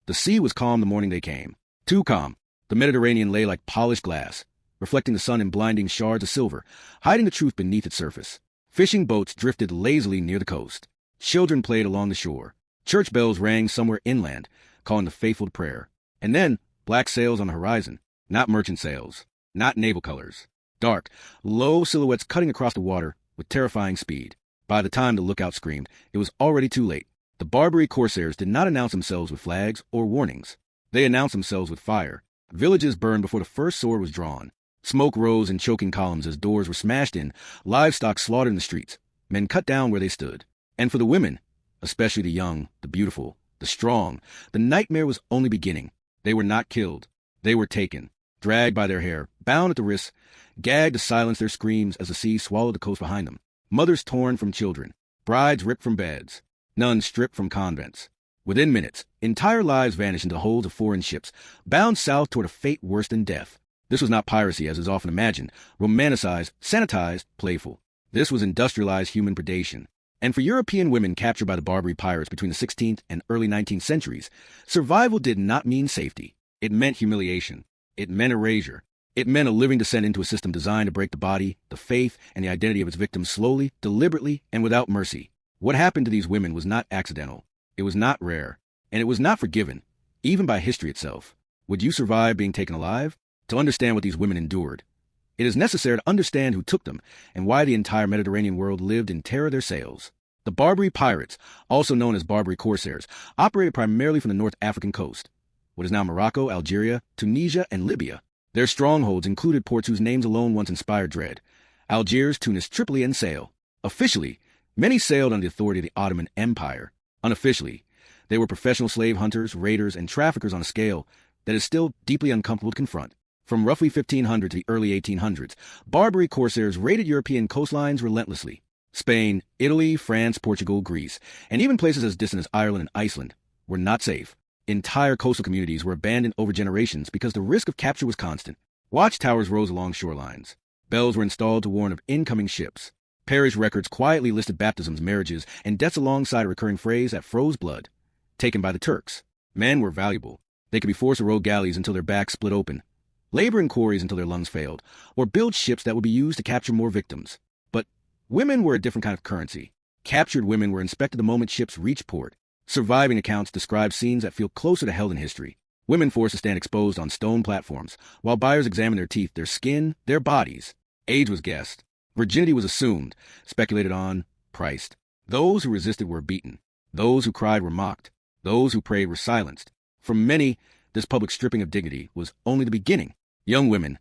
The sea was calm the morning they came. Too calm. The Mediterranean lay like polished glass, reflecting the sun in blinding shards of silver, hiding the truth beneath its surface. Fishing boats drifted lazily near the coast. Children played along the shore. Church bells rang somewhere inland, calling the faithful to prayer. And then, black sails on the horizon. Not merchant sails. Not naval colors. Dark, low silhouettes cutting across the water with terrifying speed. By the time the lookout screamed, it was already too late. The Barbary corsairs did not announce themselves with flags or warnings. They announced themselves with fire. Villages burned before the first sword was drawn. Smoke rose in choking columns as doors were smashed in, livestock slaughtered in the streets, men cut down where they stood. And for the women, especially the young, the beautiful, the strong, the nightmare was only beginning. They were not killed. They were taken, dragged by their hair, bound at the wrists, gagged to silence their screams as the sea swallowed the coast behind them. Mothers torn from children, brides ripped from beds, nuns stripped from convents. Within minutes, entire lives vanished into the holds of foreign ships, bound south toward a fate worse than death. This was not piracy, as is often imagined, romanticized, sanitized, playful. This was industrialized human predation. And for European women captured by the Barbary pirates between the 16th and early 19th centuries, survival did not mean safety. It meant humiliation. It meant erasure. It meant a living descent into a system designed to break the body, the faith, and the identity of its victims slowly, deliberately, and without mercy. What happened to these women was not accidental. It was not rare. And it was not forgiven, even by history itself. Would you survive being taken alive? To understand what these women endured, it is necessary to understand who took them and why the entire Mediterranean world lived in terror of their sails. The Barbary pirates, also known as Barbary corsairs, operated primarily from the North African coast, what is now Morocco, Algeria, Tunisia, and Libya. Their strongholds included ports whose names alone once inspired dread: Algiers, Tunis, Tripoli, and Sale. Officially, many sailed under the authority of the Ottoman Empire. Unofficially, they were professional slave hunters, raiders, and traffickers on a scale that is still deeply uncomfortable to confront. From roughly 1500 to the early 1800s, Barbary corsairs raided European coastlines relentlessly. Spain, Italy, France, Portugal, Greece, and even places as distant as Ireland and Iceland were not safe. Entire coastal communities were abandoned over generations because the risk of capture was constant. Watchtowers rose along shorelines. Bells were installed to warn of incoming ships. Parish records quietly listed baptisms, marriages, and deaths alongside a recurring phrase that froze blood. Taken by the Turks. Men were valuable. They could be forced to row galleys until their backs split open, labor in quarries until their lungs failed, or build ships that would be used to capture more victims. But women were a different kind of currency. Captured women were inspected the moment ships reached port. Surviving accounts describe scenes that feel closer to hell than history. Women forced to stand exposed on stone platforms, while buyers examined their teeth, their skin, their bodies. Age was guessed. Virginity was assumed, speculated on, priced. Those who resisted were beaten. Those who cried were mocked. Those who prayed were silenced. For many, this public stripping of dignity was only the beginning. Young women,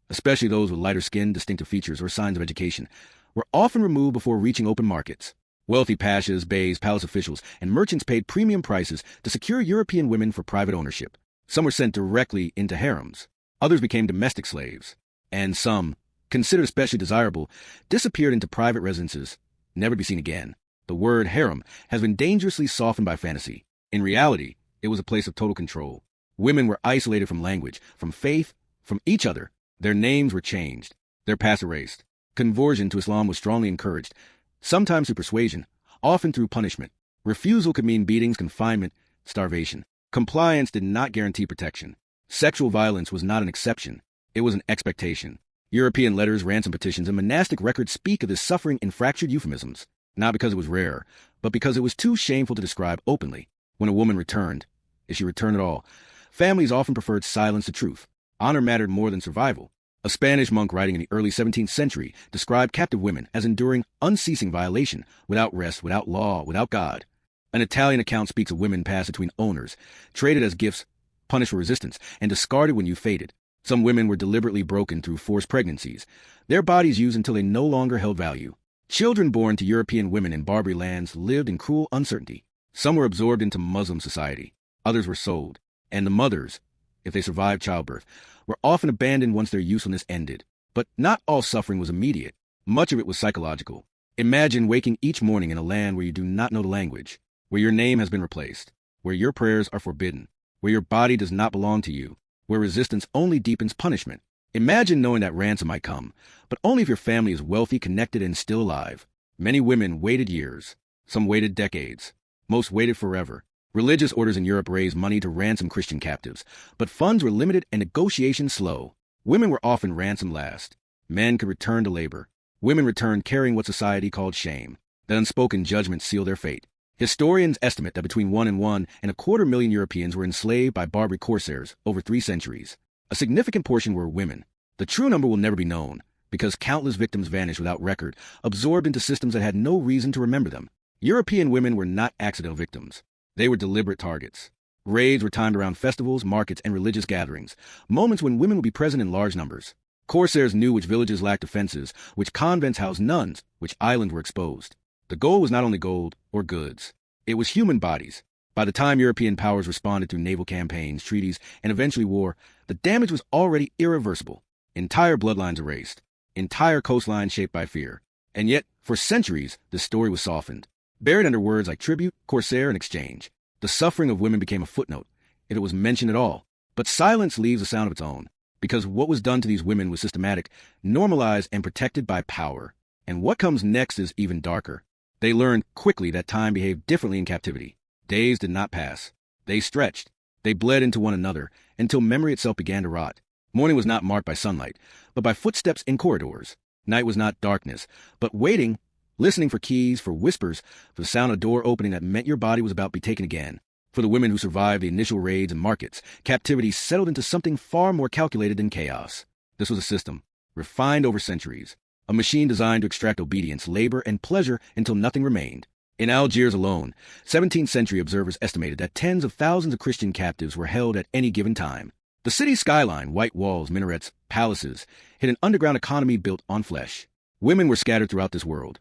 especially those with lighter skin, distinctive features, or signs of education, were often removed before reaching open markets. Wealthy pashas, beys, palace officials, and merchants paid premium prices to secure European women for private ownership. Some were sent directly into harems. Others became domestic slaves. And some, considered especially desirable, disappeared into private residences, never to be seen again. The word harem has been dangerously softened by fantasy. In reality, it was a place of total control. Women were isolated from language, from faith, from each other. Their names were changed, their past erased. Conversion to Islam was strongly encouraged, sometimes through persuasion, often through punishment. Refusal could mean beatings, confinement, starvation. Compliance did not guarantee protection. Sexual violence was not an exception. It was an expectation. European letters, ransom petitions, and monastic records speak of this suffering in fractured euphemisms, not because it was rare, but because it was too shameful to describe openly. When a woman returned, if she returned at all, families often preferred silence to truth. Honor mattered more than survival. A Spanish monk writing in the early 17th century described captive women as enduring unceasing violation, without rest, without law, without God. An Italian account speaks of women passed between owners, traded as gifts, punished for resistance, and discarded when you faded. Some women were deliberately broken through forced pregnancies, their bodies used until they no longer held value. Children born to European women in Barbary lands lived in cruel uncertainty. Some were absorbed into Muslim society. Others were sold. And the mothers, if they survived childbirth, were often abandoned once their usefulness ended. But not all suffering was immediate. Much of it was psychological. Imagine waking each morning in a land where you do not know the language, where your name has been replaced, where your prayers are forbidden, where your body does not belong to you, where resistance only deepens punishment. Imagine knowing that ransom might come, but only if your family is wealthy, connected, and still alive. Many women waited years. Some waited decades. Most waited forever. Religious orders in Europe raised money to ransom Christian captives, but funds were limited and negotiations slow. Women were often ransomed last. Men could return to labor. Women returned carrying what society called shame. The unspoken judgment sealed their fate. Historians estimate that between 1.25 million Europeans were enslaved by Barbary corsairs over 3 centuries. A significant portion were women. The true number will never be known, because countless victims vanished without record, absorbed into systems that had no reason to remember them. European women were not accidental victims. They were deliberate targets. Raids were timed around festivals, markets, and religious gatherings, moments when women would be present in large numbers. Corsairs knew which villages lacked defenses, which convents housed nuns, which islands were exposed. The goal was not only gold or goods. It was human bodies. By the time European powers responded through naval campaigns, treaties, and eventually war, the damage was already irreversible. Entire bloodlines erased. Entire coastlines shaped by fear. And yet, for centuries, the story was softened. Buried under words like tribute, corsair, and exchange. The suffering of women became a footnote, if it was mentioned at all. But silence leaves a sound of its own, because what was done to these women was systematic, normalized, and protected by power. And what comes next is even darker. They learned quickly that time behaved differently in captivity. Days did not pass. They stretched. They bled into one another until memory itself began to rot. Morning was not marked by sunlight, but by footsteps in corridors. Night was not darkness, but waiting, listening for keys, for whispers, for the sound of a door opening that meant your body was about to be taken again. For the women who survived the initial raids and markets, captivity settled into something far more calculated than chaos. This was a system, refined over centuries. A machine designed to extract obedience, labor, and pleasure until nothing remained. In Algiers alone, 17th century observers estimated that tens of thousands of Christian captives were held at any given time. The city's skyline, white walls, minarets, palaces, hid an underground economy built on flesh. Women were scattered throughout this world.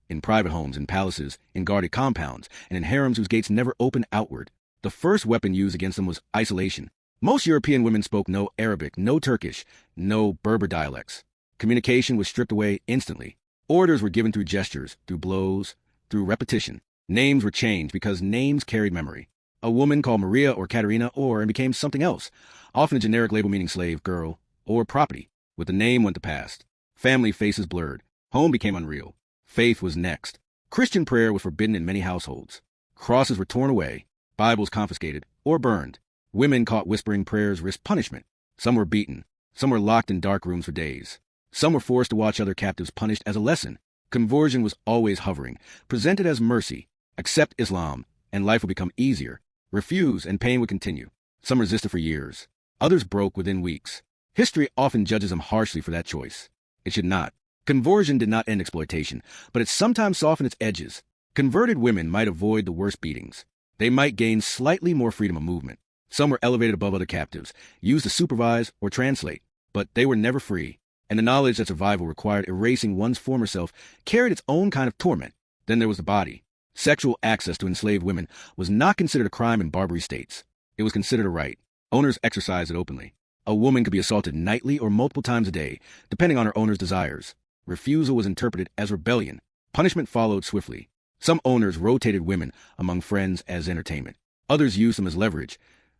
In private homes, in palaces, in guarded compounds, and in harems whose gates never opened outward. The first weapon used against them was isolation. Most European women spoke no Arabic, no Turkish, no Berber dialects. Communication was stripped away instantly. Orders were given through gestures, through blows, through repetition. Names were changed because names carried memory. A woman called Maria or Katerina and became something else, often a generic label meaning slave, girl, or property. With the name went the past. Family faces blurred. Home became unreal. Faith was next. Christian prayer was forbidden in many households. Crosses were torn away, Bibles confiscated or burned. Women caught whispering prayers risked punishment. Some were beaten. Some were locked in dark rooms for days. Some were forced to watch other captives punished as a lesson. Conversion was always hovering, presented as mercy. Accept Islam, and life would become easier. Refuse, and pain would continue. Some resisted for years. Others broke within weeks. History often judges them harshly for that choice. It should not. Conversion did not end exploitation, but it sometimes softened its edges. Converted women might avoid the worst beatings. They might gain slightly more freedom of movement. Some were elevated above other captives, used to supervise or translate, but they were never free. And the knowledge that survival required erasing one's former self carried its own kind of torment. Then there was the body. Sexual access to enslaved women was not considered a crime in Barbary states. It was considered a right. Owners exercised it openly. A woman could be assaulted nightly or multiple times a day, depending on her owner's desires. Refusal was interpreted as rebellion. Punishment followed swiftly. Some owners rotated women among friends as entertainment. Others used them as leverage,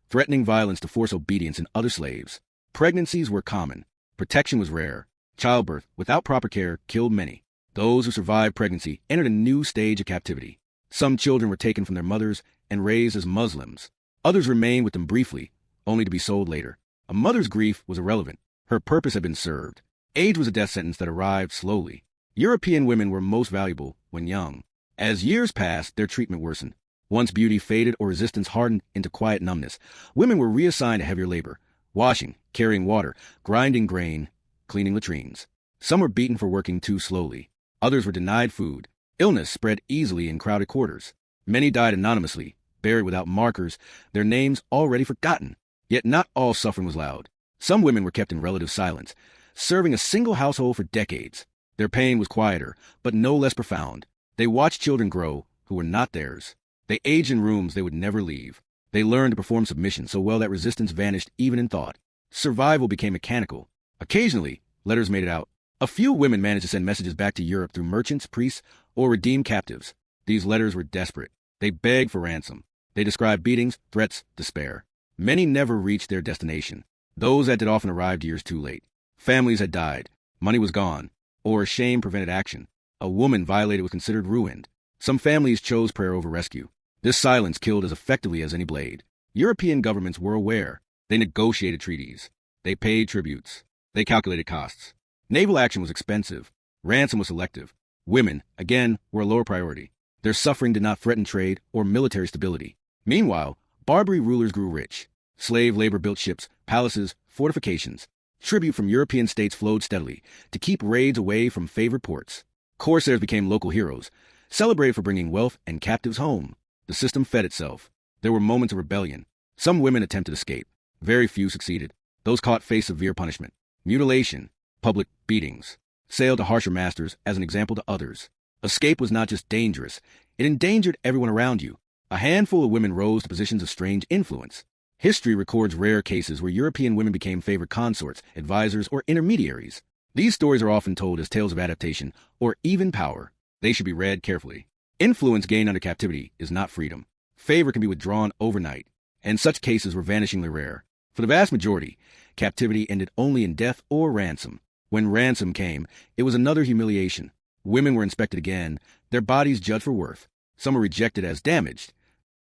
threatening violence to force obedience in other slaves. Pregnancies were common. Protection was rare. Childbirth, without proper care, killed many. Those who survived pregnancy entered a new stage of captivity. Some children were taken from their mothers and raised as Muslims. Others remained with them briefly, only to be sold later. A mother's grief was irrelevant. Her purpose had been served. Age was a death sentence that arrived slowly. European women were most valuable when young. As years passed, their treatment worsened. Once beauty faded or resistance hardened into quiet numbness, women were reassigned to heavier labor. Washing, carrying water, grinding grain, cleaning latrines. Some were beaten for working too slowly. Others were denied food. Illness spread easily in crowded quarters. Many died anonymously, buried without markers, their names already forgotten. Yet not all suffering was loud. Some women were kept in relative silence, serving a single household for decades. Their pain was quieter, but no less profound. They watched children grow who were not theirs. They aged in rooms they would never leave. They learned to perform submission so well that resistance vanished even in thought. Survival became mechanical. Occasionally, letters made it out. A few women managed to send messages back to Europe through merchants, priests, or redeemed captives. These letters were desperate. They begged for ransom. They described beatings, threats, despair. Many never reached their destination. Those that did often arrived years too late. Families had died. Money was gone. Or shame prevented action. A woman violated was considered ruined. Some families chose prayer over rescue. This silence killed as effectively as any blade. European governments were aware. They negotiated treaties. They paid tributes. They calculated costs. Naval action was expensive. Ransom was selective. Women, again, were a lower priority. Their suffering did not threaten trade or military stability. Meanwhile, Barbary rulers grew rich. Slave labor built ships, palaces, fortifications. Tribute from European states flowed steadily to keep raids away from favored ports. Corsairs became local heroes, celebrated for bringing wealth and captives home. The system fed itself. There were moments of rebellion. Some women attempted escape. Very few succeeded. Those caught faced severe punishment. Mutilation, public beatings, sale to harsher masters as an example to others. Escape was not just dangerous, it endangered everyone around you. A handful of women rose to positions of strange influence. History records rare cases where European women became favored consorts, advisors, or intermediaries. These stories are often told as tales of adaptation or even power. They should be read carefully. Influence gained under captivity is not freedom. Favor can be withdrawn overnight, and such cases were vanishingly rare. For the vast majority, captivity ended only in death or ransom. When ransom came, it was another humiliation. Women were inspected again, their bodies judged for worth. Some were rejected as damaged.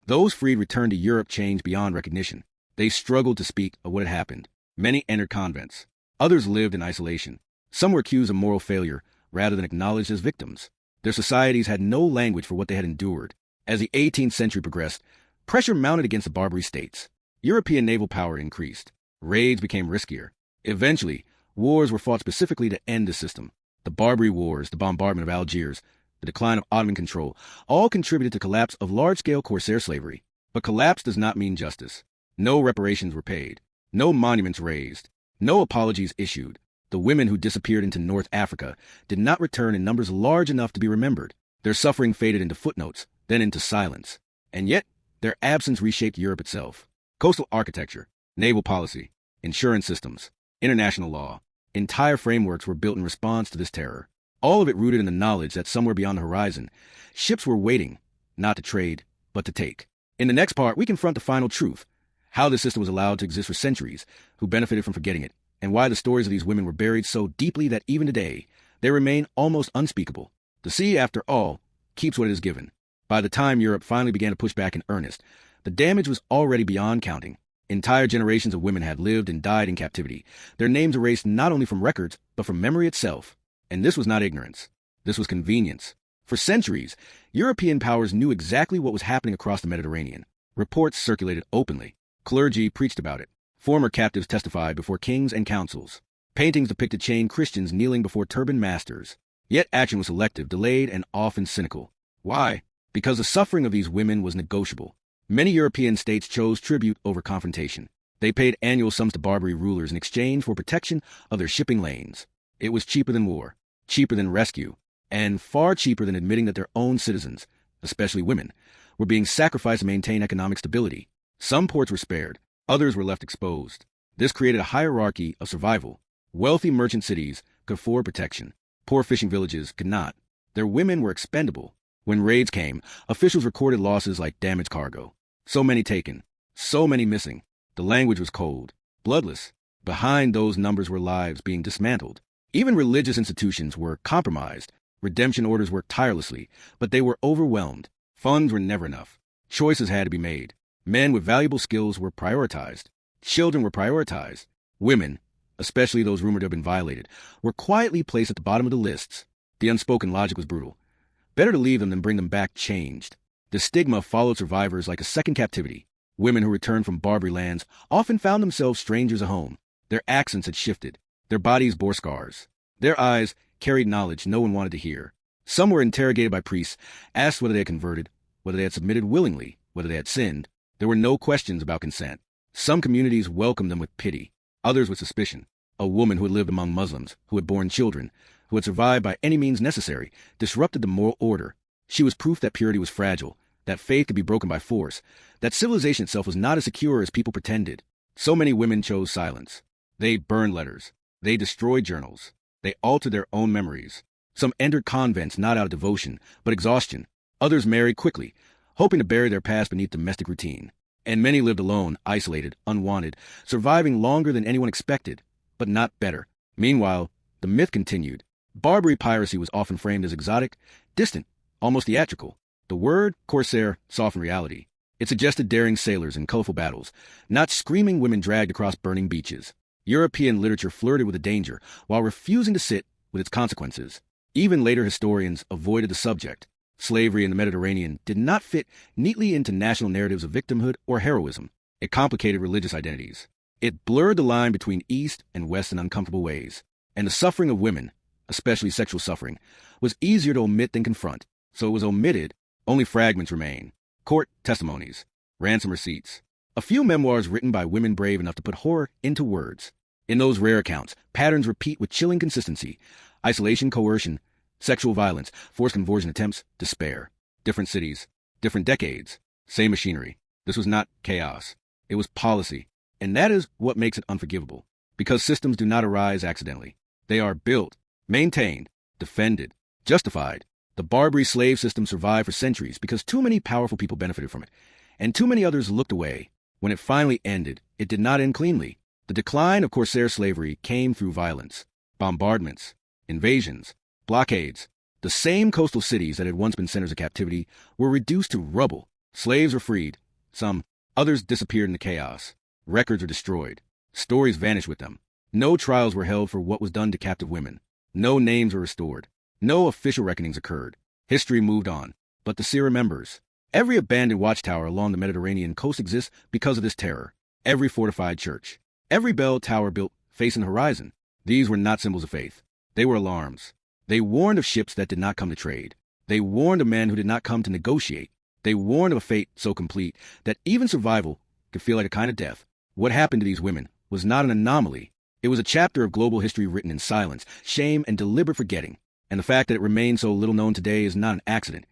Those freed returned to Europe changed beyond recognition. They struggled to speak of what had happened. Many entered convents. Others lived in isolation. Some were accused of moral failure rather than acknowledged as victims. Their societies had no language for what they had endured. As the 18th century progressed, pressure mounted against the Barbary states. European naval power increased. Raids became riskier. Eventually, wars were fought specifically to end the system. The Barbary Wars, the bombardment of Algiers, the decline of Ottoman control, all contributed to the collapse of large-scale corsair slavery. But collapse does not mean justice. No reparations were paid. No monuments raised. No apologies issued. The women who disappeared into North Africa did not return in numbers large enough to be remembered. Their suffering faded into footnotes, then into silence. And yet, their absence reshaped Europe itself. Coastal architecture, naval policy, insurance systems, international law. Entire frameworks were built in response to this terror. All of it rooted in the knowledge that somewhere beyond the horizon, ships were waiting, not to trade, but to take. In the next part, we confront the final truth, how this system was allowed to exist for centuries, who benefited from forgetting it, and why the stories of these women were buried so deeply that even today, they remain almost unspeakable. The sea, after all, keeps what it is given. By the time Europe finally began to push back in earnest, the damage was already beyond counting. Entire generations of women had lived and died in captivity, their names erased not only from records, but from memory itself. And this was not ignorance. This was convenience. For centuries, European powers knew exactly what was happening across the Mediterranean. Reports circulated openly. Clergy preached about it. Former captives testified before kings and councils. Paintings depicted chained Christians kneeling before turbaned masters. Yet action was selective, delayed, and often cynical. Why? Because the suffering of these women was negotiable. Many European states chose tribute over confrontation. They paid annual sums to Barbary rulers in exchange for protection of their shipping lanes. It was cheaper than war, cheaper than rescue, and far cheaper than admitting that their own citizens, especially women, were being sacrificed to maintain economic stability. Some ports were spared, others were left exposed. This created a hierarchy of survival. Wealthy merchant cities could afford protection. Poor fishing villages could not. Their women were expendable. When raids came, officials recorded losses like damaged cargo. So many taken, so many missing. The language was cold, bloodless. Behind those numbers were lives being dismantled. Even religious institutions were compromised. Redemption orders worked tirelessly, but they were overwhelmed. Funds were never enough. Choices had to be made. Men with valuable skills were prioritized. Children were prioritized. Women, especially those rumored to have been violated, were quietly placed at the bottom of the lists. The unspoken logic was brutal. Better to leave them than bring them back changed. The stigma followed survivors like a second captivity. Women who returned from Barbary lands often found themselves strangers at home. Their accents had shifted. Their bodies bore scars. Their eyes carried knowledge no one wanted to hear. Some were interrogated by priests, asked whether they had converted, whether they had submitted willingly, whether they had sinned. There were no questions about consent. Some communities welcomed them with pity, others with suspicion. A woman who had lived among Muslims, who had borne children, who had survived by any means necessary, disrupted the moral order. She was proof that purity was fragile, that faith could be broken by force, that civilization itself was not as secure as people pretended. So many women chose silence. They burned letters. They destroyed journals. They altered their own memories. Some entered convents not out of devotion, but exhaustion. Others married quickly, hoping to bury their past beneath domestic routine. And many lived alone, isolated, unwanted, surviving longer than anyone expected, but not better. Meanwhile, the myth continued. Barbary piracy was often framed as exotic, distant, almost theatrical. The word corsair softened reality. It suggested daring sailors in colorful battles, not screaming women dragged across burning beaches. European literature flirted with the danger while refusing to sit with its consequences. Even later historians avoided the subject. Slavery in the Mediterranean did not fit neatly into national narratives of victimhood or heroism. It complicated religious identities. It blurred the line between East and West in uncomfortable ways. And the suffering of women, especially sexual suffering, was easier to omit than confront. So it was omitted, only fragments remain. Court testimonies, ransom receipts, a few memoirs written by women brave enough to put horror into words. In those rare accounts, patterns repeat with chilling consistency. Isolation, coercion, sexual violence, forced conversion attempts, despair. Different cities, different decades, same machinery. This was not chaos. It was policy. And that is what makes it unforgivable. Because systems do not arise accidentally. They are built, maintained, defended, justified. The Barbary slave system survived for centuries because too many powerful people benefited from it, and too many others looked away. When it finally ended, it did not end cleanly. The decline of corsair slavery came through violence, bombardments, invasions, blockades. The same coastal cities that had once been centers of captivity were reduced to rubble. Slaves were freed. Some, others disappeared in the chaos. Records were destroyed. Stories vanished with them. No trials were held for what was done to captive women. No names were restored. No official reckonings occurred. History moved on, but the sea remembers. Every abandoned watchtower along the Mediterranean coast exists because of this terror. Every fortified church. Every bell tower built facing the horizon. These were not symbols of faith. They were alarms. They warned of ships that did not come to trade. They warned of men who did not come to negotiate. They warned of a fate so complete that even survival could feel like a kind of death. What happened to these women was not an anomaly. It was a chapter of global history written in silence, shame, and deliberate forgetting. And the fact that it remains so little known today is not an accident.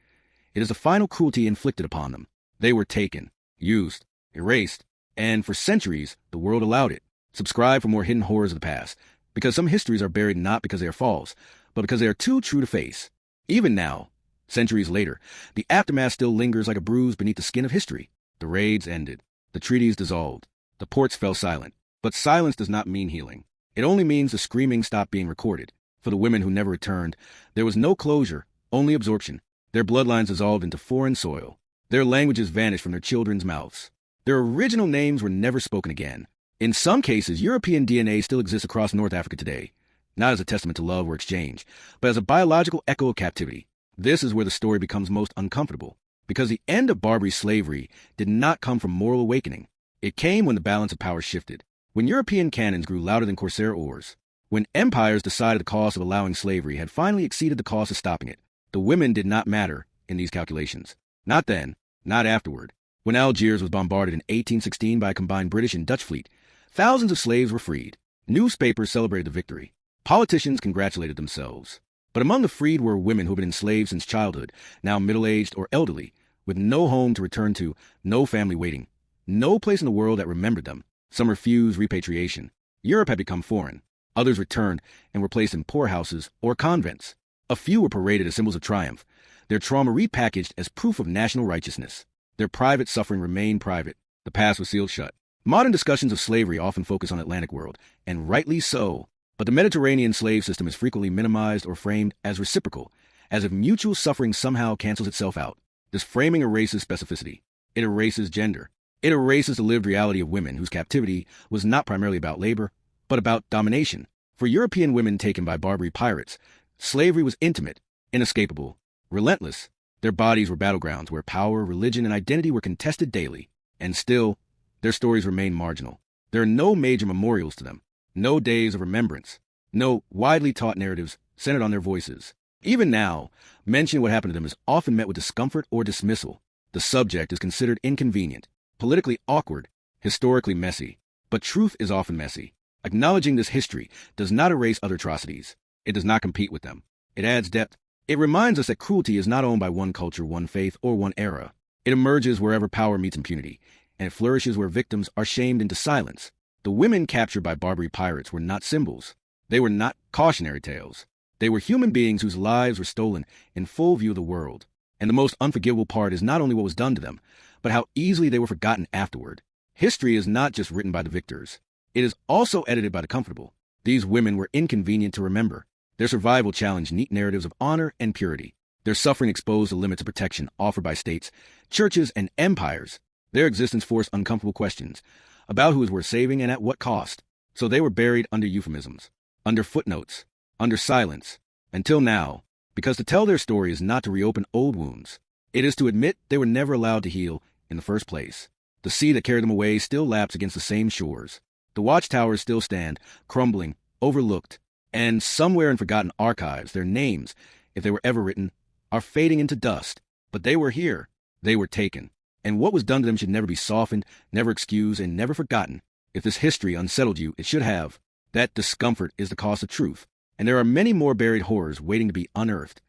It is the final cruelty inflicted upon them. They were taken, used, erased, and for centuries, the world allowed it. Subscribe for more hidden horrors of the past, because some histories are buried not because they are false, but because they are too true to face. Even now, centuries later, the aftermath still lingers like a bruise beneath the skin of history. The raids ended. The treaties dissolved. The ports fell silent. But silence does not mean healing. It only means the screaming stopped being recorded. For the women who never returned, there was no closure, only absorption. Their bloodlines dissolved into foreign soil. Their languages vanished from their children's mouths. Their original names were never spoken again. In some cases, European DNA still exists across North Africa today, not as a testament to love or exchange, but as a biological echo of captivity. This is where the story becomes most uncomfortable, because the end of Barbary slavery did not come from moral awakening. It came when the balance of power shifted, when European cannons grew louder than corsair oars. When empires decided the cost of allowing slavery had finally exceeded the cost of stopping it, the women did not matter in these calculations. Not then, not afterward. When Algiers was bombarded in 1816 by a combined British and Dutch fleet, thousands of slaves were freed. Newspapers celebrated the victory. Politicians congratulated themselves. But among the freed were women who had been enslaved since childhood, now middle-aged or elderly, with no home to return to, no family waiting, no place in the world that remembered them. Some refused repatriation. Europe had become foreign. Others returned and were placed in poorhouses or convents. A few were paraded as symbols of triumph, their trauma repackaged as proof of national righteousness. Their private suffering remained private. The past was sealed shut. Modern discussions of slavery often focus on the Atlantic world, and rightly so. But the Mediterranean slave system is frequently minimized or framed as reciprocal, as if mutual suffering somehow cancels itself out. This framing erases specificity. It erases gender. It erases the lived reality of women whose captivity was not primarily about labor, but about domination. For European women taken by Barbary pirates, slavery was intimate, inescapable, relentless. Their bodies were battlegrounds where power, religion, and identity were contested daily. And still, their stories remain marginal. There are no major memorials to them, no days of remembrance, no widely taught narratives centered on their voices. Even now, mentioning what happened to them is often met with discomfort or dismissal. The subject is considered inconvenient, politically awkward, historically messy. But truth is often messy. Acknowledging this history does not erase other atrocities. It does not compete with them. It adds depth. It reminds us that cruelty is not owned by one culture, one faith, or one era. It emerges wherever power meets impunity, and it flourishes where victims are shamed into silence. The women captured by Barbary pirates were not symbols. They were not cautionary tales. They were human beings whose lives were stolen in full view of the world. And the most unforgivable part is not only what was done to them, but how easily they were forgotten afterward. History is not just written by the victors. It is also edited by the comfortable. These women were inconvenient to remember. Their survival challenged neat narratives of honor and purity. Their suffering exposed the limits of protection offered by states, churches, and empires. Their existence forced uncomfortable questions about who was worth saving and at what cost. So they were buried under euphemisms, under footnotes, under silence, until now, because to tell their story is not to reopen old wounds. It is to admit they were never allowed to heal in the first place. The sea that carried them away still laps against the same shores. The watchtowers still stand, crumbling, overlooked, and somewhere in forgotten archives, their names, if they were ever written, are fading into dust. But they were here. They were taken. And what was done to them should never be softened, never excused, and never forgotten. If this history unsettled you, it should have. That discomfort is the cost of truth. And there are many more buried horrors waiting to be unearthed.